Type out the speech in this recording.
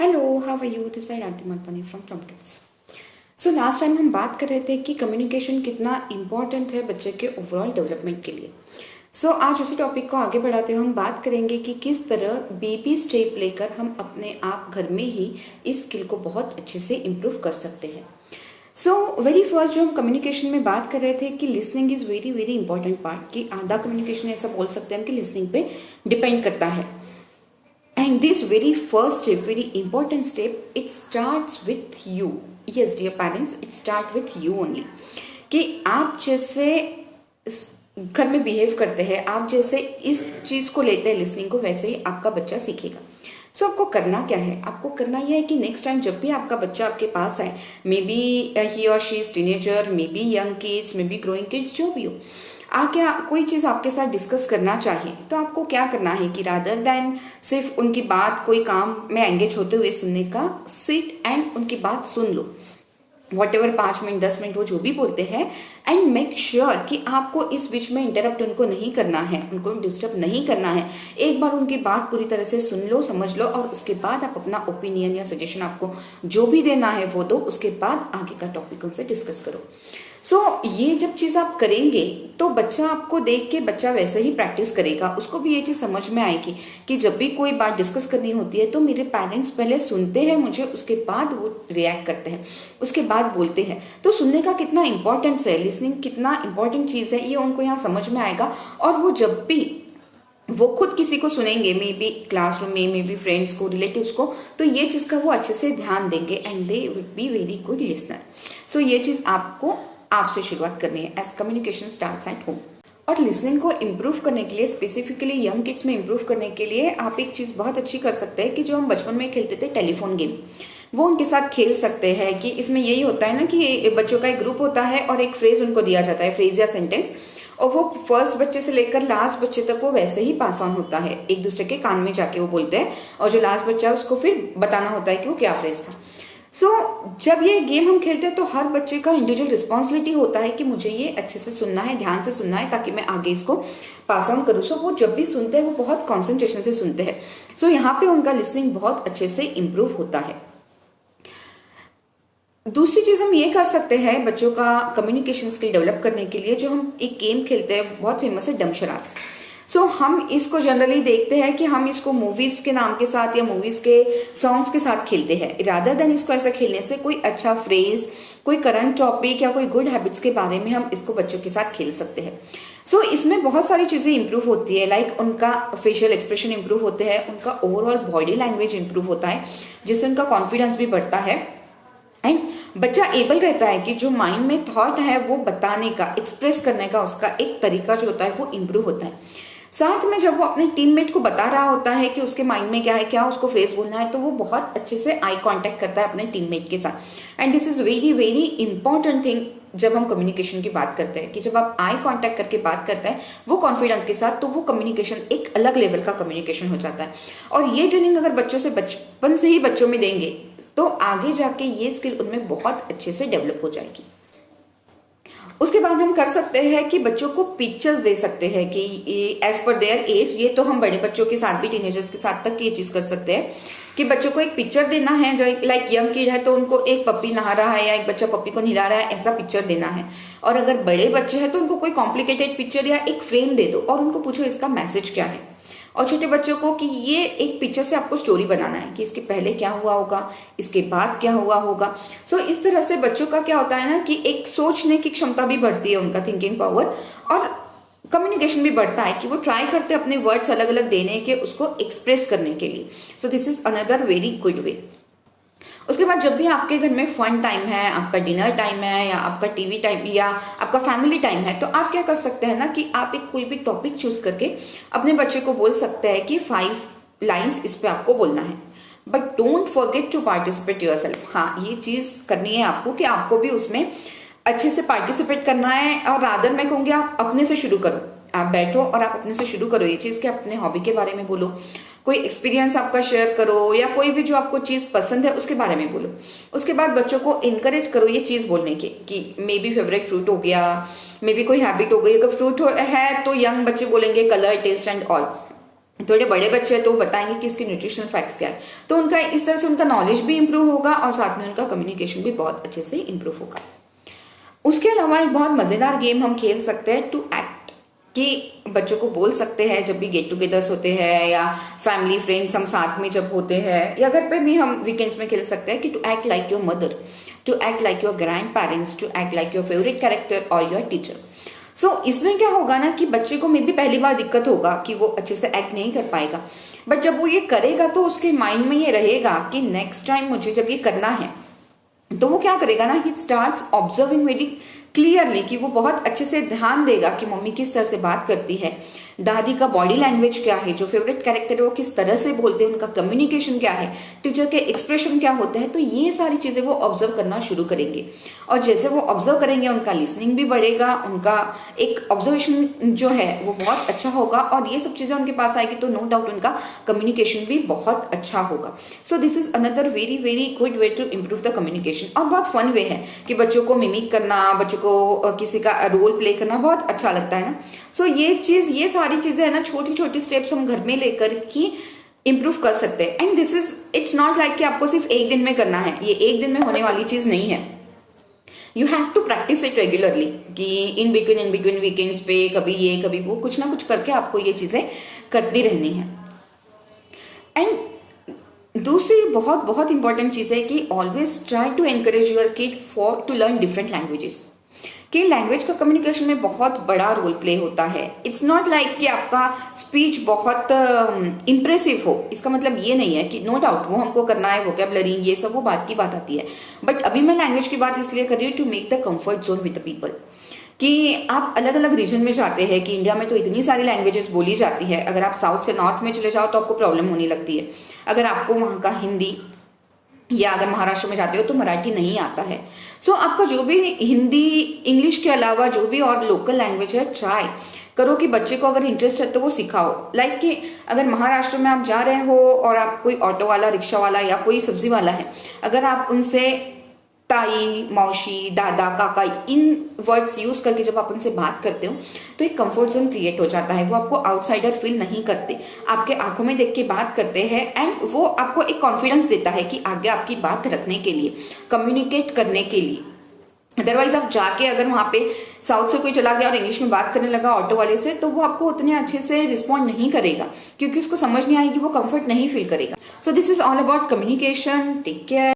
Hello, how are you? This side Aarti Malpani from Tomkins. So last time हम बात कर रहे थे कि कम्युनिकेशन कितना इम्पॉर्टेंट है बच्चे के ओवरऑल डेवलपमेंट के लिए। आज उसी टॉपिक को आगे बढ़ाते हुए हम बात करेंगे कि किस तरह बेबी स्टेप लेकर हम अपने आप घर में ही इस स्किल को बहुत अच्छे से इम्प्रूव कर सकते हैं। वेरी फर्स्ट जो हम कम्युनिकेशन में बात कर रहे थे कि listening is very very important part, कि आधा कम्युनिकेशन ऐसा बोल सकते हैं हम कि लिसनिंग पे डिपेंड करता है। And this very first step, very important step, it starts with you. Yes, dear parents, it starts with you only. कि आप जैसे घर में बिहेव करते हैं, आप जैसे इस चीज को लेते हैं लिसनिंग को, वैसे ही आपका बच्चा सीखेगा। आपको करना क्या है? आपको करना यह है कि नेक्स्ट टाइम जब भी आपका बच्चा आपके पास आए, मे बी ही और she is teenager, may be young kids, may be growing kids, जो भी हो, आके कोई चीज आपके साथ डिस्कस करना चाहिए, तो आपको क्या करना है कि रादर देन सिर्फ उनकी बात कोई काम में एंगेज होते हुए सुनने का, सिट एंड उनकी बात सुन लो, वॉट एवर 5 मिनट 10 मिनट वो जो भी बोलते हैं, एंड मेक श्योर कि आपको इस बीच में इंटरप्ट उनको नहीं करना है, उनको डिस्टर्ब नहीं करना है। एक बार उनकी बात पूरी तरह से सुन लो, समझ लो, और उसके बाद आप अपना ओपिनियन या सजेशन आपको जो भी देना है वो दो। उसके बाद आगे का टॉपिक उनसे डिस्कस करो। ये जब चीज आप करेंगे तो बच्चा आपको देख के बच्चा वैसे ही प्रैक्टिस करेगा। उसको भी ये चीज समझ में आएगी कि जब भी कोई बात डिस्कस करनी होती है तो मेरे पेरेंट्स पहले सुनते हैं मुझे, उसके बाद वो रिएक्ट करते हैं, उसके बाद बोलते हैं। तो सुनने का कितना इंपॉर्टेंस है, लिसनिंग कितना इंपॉर्टेंट चीज है, ये उनको यहाँ समझ में आएगा। और वो जब भी वो खुद किसी को सुनेंगे, मे बी क्लासरूम में, मे बी फ्रेंड्स को, रिलेटिव्स को, तो ये चीज का वो अच्छे से ध्यान देंगे and they will be very good listener. ये चीज आपको आपसे शुरुआत करनी है, as communication starts at home. और लिसनिंग को इम्प्रूव करने के लिए, स्पेसिफिकली यंग किड्स में इम्प्रूव करने के लिए, आप एक चीज बहुत अच्छी कर सकते हैं कि जो हम बचपन में खेलते थे टेलीफोन गेम, वो उनके साथ खेल सकते हैं। कि इसमें यही होता है ना कि बच्चों का एक ग्रुप होता है और एक फ्रेज उनको दिया जाता है, फ्रेज या सेंटेंस, और वो फर्स्ट बच्चे से लेकर लास्ट बच्चे तक वो वैसे ही पास ऑन होता है, एक दूसरे के कान में जाके वो बोलते हैं, और जो लास्ट बच्चा है उसको फिर बताना होता है कि वो क्या फ्रेज था। जब ये गेम हम खेलते हैं तो हर बच्चे का इंडिविजुअल रिस्पॉन्सिबिलिटी होता है कि मुझे ये अच्छे से सुनना है, ध्यान से सुनना है, ताकि मैं आगे इसको पास ऑन करूँ। वो जब भी सुनते हैं वो बहुत कॉन्सेंट्रेशन से सुनते हैं। यहाँ पे उनका लिसनिंग बहुत अच्छे से इंप्रूव होता है। दूसरी चीज हम ये कर सकते हैं बच्चों का कम्युनिकेशन स्किल डेवलप करने के लिए, जो हम एक गेम खेलते हैं, बहुत फेमस है डमशराज। हम इसको जनरली देखते हैं कि हम इसको मूवीज के नाम के साथ या मूवीज के सॉन्ग्स के साथ खेलते हैं, रादर देन इसको ऐसा खेलने से कोई अच्छा फ्रेज, कोई करंट टॉपिक या कोई गुड हैबिट्स के बारे में हम इसको बच्चों के साथ खेल सकते हैं। इसमें बहुत सारी चीजें इंप्रूव होती है, लाइक उनका फेशियल एक्सप्रेशन इंप्रूव होते हैं, उनका ओवरऑल बॉडी लैंग्वेज इंप्रूव होता है, जिससे उनका कॉन्फिडेंस भी बढ़ता है, एंड बच्चा एबल रहता है कि जो माइंड में थॉट है वो बताने का, एक्सप्रेस करने का उसका एक तरीका जो होता है वो इंप्रूव होता है। साथ में जब वो अपने टीममेट को बता रहा होता है कि उसके माइंड में क्या है, क्या उसको फ्रेज बोलना है, तो वो बहुत अच्छे से आई कांटेक्ट करता है अपने टीममेट के साथ। And this is very very important thing जब हम कम्युनिकेशन की बात करते हैं, कि जब आप आई कांटेक्ट करके बात करते हैं वो कॉन्फिडेंस के साथ, तो वो कम्युनिकेशन एक अलग लेवल का कम्युनिकेशन हो जाता है। और ये ट्रेनिंग अगर बच्चों से बचपन से ही बच्चों में देंगे तो आगे जाके ये स्किल उनमें बहुत अच्छे से डेवलप हो जाएगी। उसके बाद हम कर सकते हैं कि बच्चों को पिक्चर्स दे सकते हैं कि एज पर देयर एज, ये तो हम बड़े बच्चों के साथ भी, टीनेजर्स के साथ तक ये चीज कर सकते हैं कि बच्चों को एक पिक्चर देना है, जो लाइक यंग किड है तो उनको एक पप्पी नहा रहा है या एक बच्चा पप्पी को नहला रहा है, ऐसा पिक्चर देना है। और अगर बड़े बच्चे हैं तो उनको कोई कॉम्प्लिकेटेड पिक्चर या एक फ्रेम दे दो और उनको पूछो इसका मैसेज क्या है। और छोटे बच्चों को कि ये एक पिक्चर से आपको स्टोरी बनाना है कि इसके पहले क्या हुआ होगा, इसके बाद क्या हुआ होगा। इस तरह से बच्चों का क्या होता है ना कि एक सोचने की क्षमता भी बढ़ती है, उनका थिंकिंग पावर, और कम्युनिकेशन भी बढ़ता है कि वो ट्राई करते हैं अपने वर्ड्स अलग अलग देने के, उसको एक्सप्रेस करने के लिए। This is another very good वे। उसके बाद जब भी आपके घर में फन टाइम है, आपका डिनर टाइम है, या आपका टीवी टाइम या आपका फैमिली टाइम है, तो आप क्या कर सकते हैं ना कि आप एक कोई भी टॉपिक चूज करके अपने बच्चे को बोल सकते हैं कि 5 लाइन्स इस पे आपको बोलना है, but don't forget to participate yourself. हाँ, ये चीज करनी है आपको कि आपको भी उसमें अच्छे से पार्टिसिपेट करना है। और रादर मैं कहूंगी आप अपने से शुरू करो, आप बैठो और आप अपने से शुरू करो ये चीज, कि अपने हॉबी के बारे में बोलो, कोई एक्सपीरियंस आपका शेयर करो, या कोई भी जो आपको चीज पसंद है उसके बारे में बोलो। उसके बाद बच्चों को इनकरेज करो ये चीज बोलने की, कि मे बी फेवरेट फ्रूट हो गया, मे बी कोई हैबिट हो गई। अगर फ्रूट है तो यंग बच्चे बोलेंगे कलर, टेस्ट एंड ऑल। थोड़े बड़े बच्चे हैं तो बताएंगे कि इसके न्यूट्रिशनल फैक्ट्स क्या है। तो उनका इस तरह से उनका नॉलेज भी इंप्रूव होगा और साथ में उनका कम्युनिकेशन भी बहुत अच्छे से इंप्रूव होगा। उसके अलावा एक बहुत मजेदार गेम हम खेल सकते हैं टू एक्ट, कि बच्चों को बोल सकते हैं जब भी गेट टुगेदर्स होते हैं या फैमिली फ्रेंड्स हम साथ में जब होते हैं या घर पे भी हम वीकेंड्स में खेल सकते हैं कि to act like your mother, to act like your grandparents, to act like your favourite character और योर टीचर। सो इसमें क्या होगा ना कि बच्चे को मे भी पहली बार दिक्कत होगा कि वो अच्छे से एक्ट नहीं कर पाएगा, बट जब वो ये करेगा तो उसके माइंड में ये रहेगा कि नेक्स्ट टाइम मुझे जब ये करना है तो वो क्या करेगा ना, he starts observing very clearly, कि वो बहुत अच्छे से ध्यान देगा कि मम्मी किस तरह से बात करती है, दादी का बॉडी लैंग्वेज क्या है, जो फेवरेट कैरेक्टर है वो किस तरह से बोलते हैं, उनका कम्युनिकेशन क्या है, टीचर के एक्सप्रेशन क्या होते हैं। तो ये सारी चीजें वो ऑब्जर्व करना शुरू करेंगे और जैसे वो ऑब्जर्व करेंगे उनका लिसनिंग भी बढ़ेगा, उनका एक ऑब्जर्वेशन जो है वो बहुत अच्छा होगा और ये सब चीजें उनके पास आएगी तो नो डाउट उनका कम्युनिकेशन भी बहुत अच्छा होगा। So this is another very very good way to improve the communication. और बहुत फन वे है कि बच्चों को मिमिक करना, बच्चों को किसी का रोल प्ले करना बहुत अच्छा लगता है ना। सो ये सारी चीजें है ना, छोटी छोटी स्टेप्स हम घर में लेकर ही इंप्रूव कर सकते हैं। And this is it's not like कि आपको सिर्फ एक दिन में करना है, ये एक दिन में होने वाली चीज नहीं है। You have to practice it regularly, कि इन बिटवीन वीकेंड्स पे कभी ये कभी वो कुछ ना कुछ करके आपको ये चीजें करती रहनी है। एंड दूसरी बहुत बहुत इंपॉर्टेंट चीज है कि always try to encourage your kid for to learn different languages, कि लैंग्वेज का कम्युनिकेशन में बहुत बड़ा रोल प्ले होता है। इट्स नॉट लाइक कि आपका स्पीच बहुत इंप्रेसिव हो, इसका मतलब ये नहीं है कि नो डाउट वो हमको करना है, वोकैबुलरी ये सब वो बात की बात आती है, बट अभी मैं लैंग्वेज की बात इसलिए कर रही हूँ to make the comfort zone with the people, कि आप अलग अलग रीजन में जाते हैं कि इंडिया में तो इतनी सारी लैंग्वेजेस बोली जाती है, अगर आप साउथ से नॉर्थ में चले जाओ तो आपको प्रॉब्लम होने लगती है, अगर आपको वहां का हिंदी या अगर महाराष्ट्र में जाते हो तो मराठी नहीं आता है। सो आपका जो भी हिंदी इंग्लिश के अलावा जो भी और लोकल लैंग्वेज है ट्राई करो कि बच्चे को अगर इंटरेस्ट है तो वो सिखाओ। लाइक कि अगर महाराष्ट्र में आप जा रहे हो और आप कोई ऑटो वाला, रिक्शा वाला या कोई सब्जी वाला है, अगर आप उनसे ताई, मौसी, दादा, काका इन वर्ड्स यूज करके जब आप उनसे बात करते हो तो एक कंफर्ट जोन क्रिएट हो जाता है, वो आपको आउटसाइडर फील नहीं करते, आपके आंखों में देख के बात करते हैं एंड वो आपको एक कॉन्फिडेंस देता है कि आगे आपकी बात रखने के लिए, कम्युनिकेट करने के लिए। अदरवाइज आप जाके अगर वहां पे साउथ से कोई चला गया और इंग्लिश में बात करने लगा ऑटो वाले से, तो वो आपको उतने अच्छे से रिस्पॉन्ड नहीं करेगा क्योंकि उसको समझ नहीं आएगी, वो कंफर्ट नहीं फील करेगा। So this is all about communication. Take care.